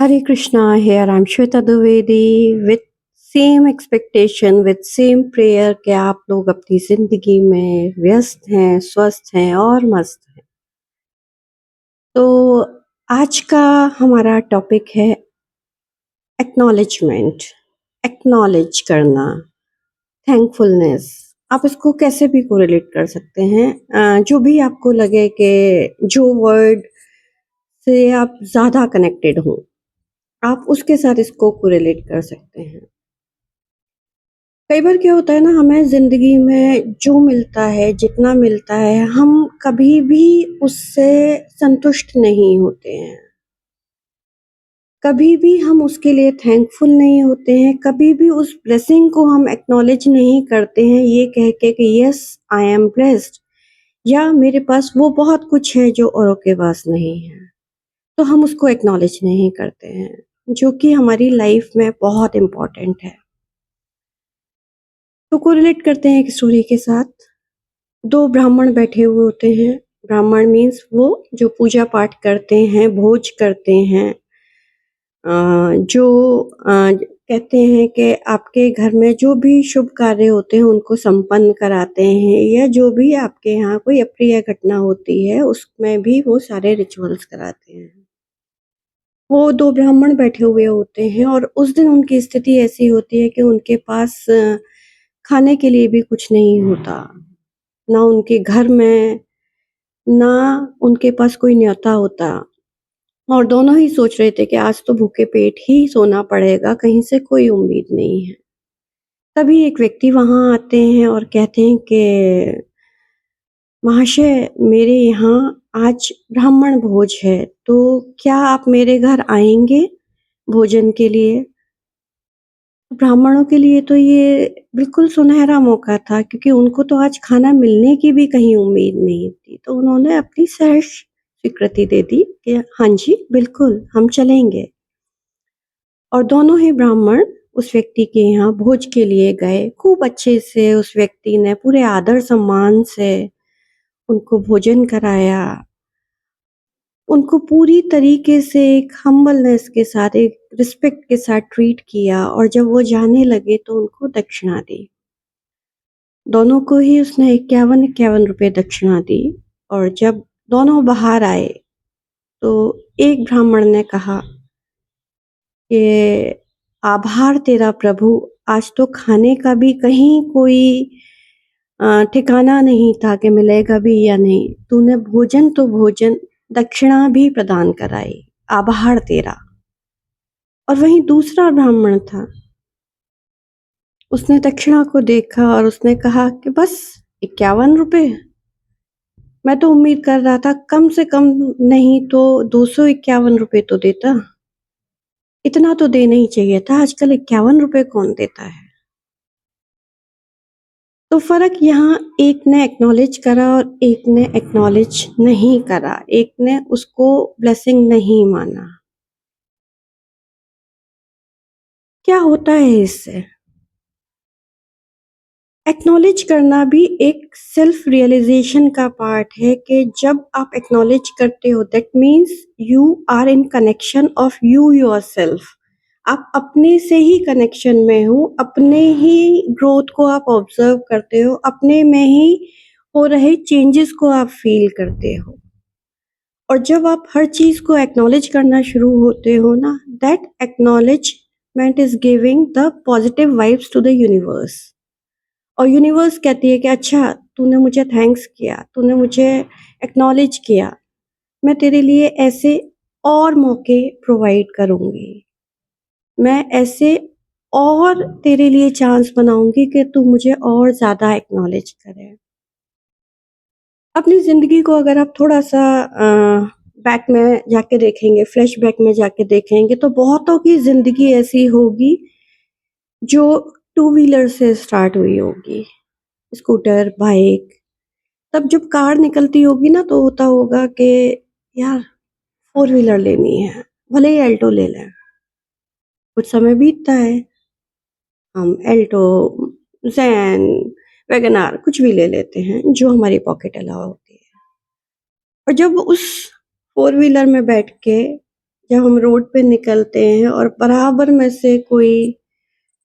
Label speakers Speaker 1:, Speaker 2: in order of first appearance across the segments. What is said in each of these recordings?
Speaker 1: Hare Krishna, here I'm Shweta Dwivedi with same expectation with same prayer कि आप लोग अपनी जिंदगी में व्यस्त हैं, स्वस्थ हैं और मस्त हैं। तो आज का हमारा टॉपिक है एक्नॉलेजमेंट, एक्नॉलेज करना, थैंकफुलनेस। आप इसको कैसे भी कोरिलेट कर सकते हैं। जो भी आपको लगे कि जो वर्ड से आप ज़्यादा कनेक्टेड हो, आप उसके साथ इसको कोरिलेट कर सकते हैं। कई बार क्या होता है ना, हमें ज़िंदगी में जो मिलता है, जितना मिलता है, हम कभी भी उससे संतुष्ट नहीं होते हैं। कभी भी हम उसके लिए थैंकफुल नहीं होते हैं, कभी भी उस ब्लेसिंग को हम एक्नॉलेज नहीं करते हैं ये कह के कि यस आई एम ब्लेस्ड, या मेरे पास वो बहुत कुछ है जो औरों के पास नहीं है। तो हम उसको एक्नॉलेज नहीं करते हैं, जो कि हमारी लाइफ में बहुत इम्पोर्टेंट है। तो कोरिलेट करते हैं एक स्टोरी के साथ। 2 ब्राह्मण बैठे हुए होते हैं। ब्राह्मण मीन्स वो जो पूजा पाठ करते हैं, भोज करते हैं। जो कहते हैं कि आपके घर में जो भी शुभ कार्य होते हैं उनको संपन्न कराते हैं, या जो भी आपके यहाँ कोई अप्रिय घटना होती है उसमें भी वो सारे रिचुअल्स कराते हैं। वो 2 ब्राह्मण बैठे हुए होते हैं और उस दिन उनकी स्थिति ऐसी होती है कि उनके पास खाने के लिए भी कुछ नहीं होता। ना उनके घर में, ना उनके पास कोई न्योता होता, और दोनों ही सोच रहे थे कि आज तो भूखे पेट ही सोना पड़ेगा, कहीं से कोई उम्मीद नहीं है। तभी एक व्यक्ति वहाँ आते हैं और कहते हैं कि महाशय, मेरे यहाँ आज ब्राह्मण भोज है, तो क्या आप मेरे घर आएँगे भोजन के लिए? ब्राह्मणों के लिए तो ये बिल्कुल सुनहरा मौका था, क्योंकि उनको तो आज खाना मिलने की भी कहीं उम्मीद नहीं थी। तो उन्होंने अपनी सहर्ष स्वीकृति दे दी कि हाँ जी, बिल्कुल हम चलेंगे। और दोनों ही ब्राह्मण उस व्यक्ति के यहाँ भोज के लिए गए। खूब अच्छे से उस व्यक्ति ने पूरे आदर सम्मान से उनको भोजन कराया। उनको पूरी तरीके से एक हम्बलनेस के साथ, एक रिस्पेक्ट के साथ ट्रीट किया, और जब वो जाने लगे तो उनको दक्षिणा दी। दोनों को ही उसने 51-51 रुपए दक्षिणा दी। और जब दोनों बाहर आए तो एक ब्राह्मण ने कहा कि आभार तेरा प्रभु, आज तो खाने का भी कहीं कोई ठिकाना नहीं था कि मिलेगा भी या नहीं। तूने भोजन तो भोजन, दक्षिणा भी प्रदान कराई, आभार तेरा। और वहीं दूसरा ब्राह्मण था, उसने दक्षिणा को देखा और उसने कहा कि बस 51 रुपए, मैं तो उम्मीद कर रहा था कम से कम नहीं तो 251 रुपए तो देता। इतना तो देना ही चाहिए था, आजकल 51 रुपए कौन देता है। तो फ़र्क यहाँ, एक ने एक्नॉलेज करा और एक ने एक्नॉलेज नहीं करा, एक ने उसको ब्लेसिंग नहीं माना। क्या होता है इससे? एक्नॉलेज करना भी एक सेल्फ रियलाइजेशन का पार्ट है कि जब आप एक्नॉलेज करते हो, that means you are in connection of you yourself. आप अपने से ही कनेक्शन में हो, अपने ही ग्रोथ को आप ऑब्जर्व करते हो, अपने में ही हो रहे चेंजेस को आप फील करते हो। और जब आप हर चीज़ को एक्नॉलेज करना शुरू होते हो ना, that acknowledgement is giving the positive vibes to the universe. और यूनिवर्स कहती है कि अच्छा, तूने मुझे थैंक्स किया, तूने मुझे एक्नॉलेज किया, मैं तेरे लिए ऐसे और मौके प्रोवाइड करूँगी। मैं ऐसे और तेरे लिए चांस बनाऊँगी कि तू मुझे और ज़्यादा एक्नॉलेज करे। अपनी ज़िंदगी को अगर आप थोड़ा-सा बैक में जाके देखेंगे, फ्लैशबैक में जाके देखेंगे, तो बहुतों की ज़िंदगी ऐसी होगी जो टू व्हीलर से स्टार्ट हुई होगी, स्कूटर, बाइक। तब जब कार निकलती होगी ना, तो होता होगा कि यार फोर व्हीलर लेनी है, भले ही अल्टो ले लें। कुछ समय बीतता है, हम अल्टो, ज़ैन, वैगन आर कुछ भी ले लेते हैं जो हमारी पॉकेट अलाउ होती है। और जब उस फोर व्हीलर में बैठ के जब हम रोड पे निकलते हैं और बराबर में से कोई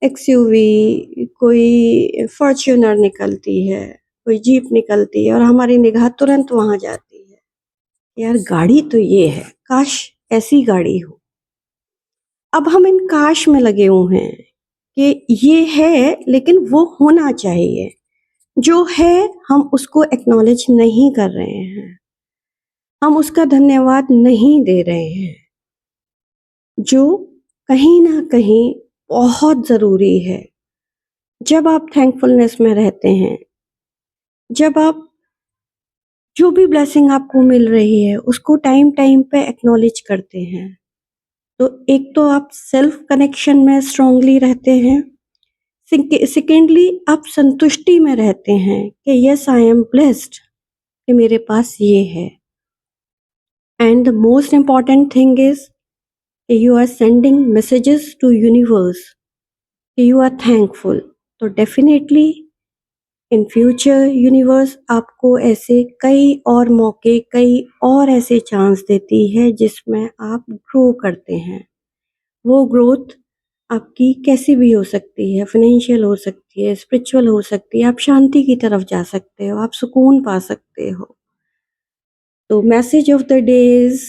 Speaker 1: एक्सयूवी, कोई फॉर्च्यूनर निकलती है, कोई जीप निकलती है और हमारी निगाह तुरंत वहाँ जाती है, यार गाड़ी तो ये है, काश ऐसी गाड़ी हो। अब हम इन काश में लगे हुए हैं कि ये है लेकिन वो होना चाहिए। जो है हम उसको एक्नॉलेज नहीं कर रहे हैं, हम उसका धन्यवाद नहीं दे रहे हैं, जो कहीं न कहीं बहुत ज़रूरी है। जब आप थैंकफुलनेस में रहते हैं, जब आप जो भी ब्लेसिंग आपको मिल रही है उसको टाइम-टाइम पे एक्नॉलेज करते हैं, तो एक तो आप सेल्फ कनेक्शन में स्ट्रांगली रहते हैं, सेकेंडली आप संतुष्टि में रहते हैं कि यस आई एम ब्लेस्ड कि मेरे पास ये है। And the most important thing is you are sending messages to universe कि यू आर थैंकफुल। तो डेफिनेटली इन फ्यूचर यूनिवर्स आपको ऐसे कई और मौके, कई और ऐसे चांस देती है जिसमें आप ग्रो करते हैं। वो ग्रोथ आपकी कैसी भी हो सकती है, फाइनेंशियल हो सकती है, स्पिरिचुअल हो सकती है, आप शांति की तरफ जा सकते हो, आप सुकून पा सकते हो। तो message of the day is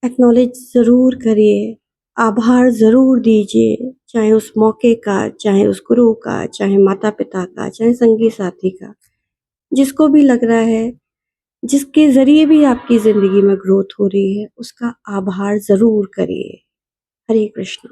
Speaker 1: acknowledge ज़रूर करिए, आभार ज़रूर दीजिए, चाहे उस मौके का, चाहे उस गुरु का, चाहे माता-पिता का, चाहे संगी साथी का, जिसको भी लग रहा है, जिसके ज़रिए भी आपकी ज़िंदगी में ग्रोथ हो रही है, उसका आभार ज़रूर करिए। हरे कृष्ण।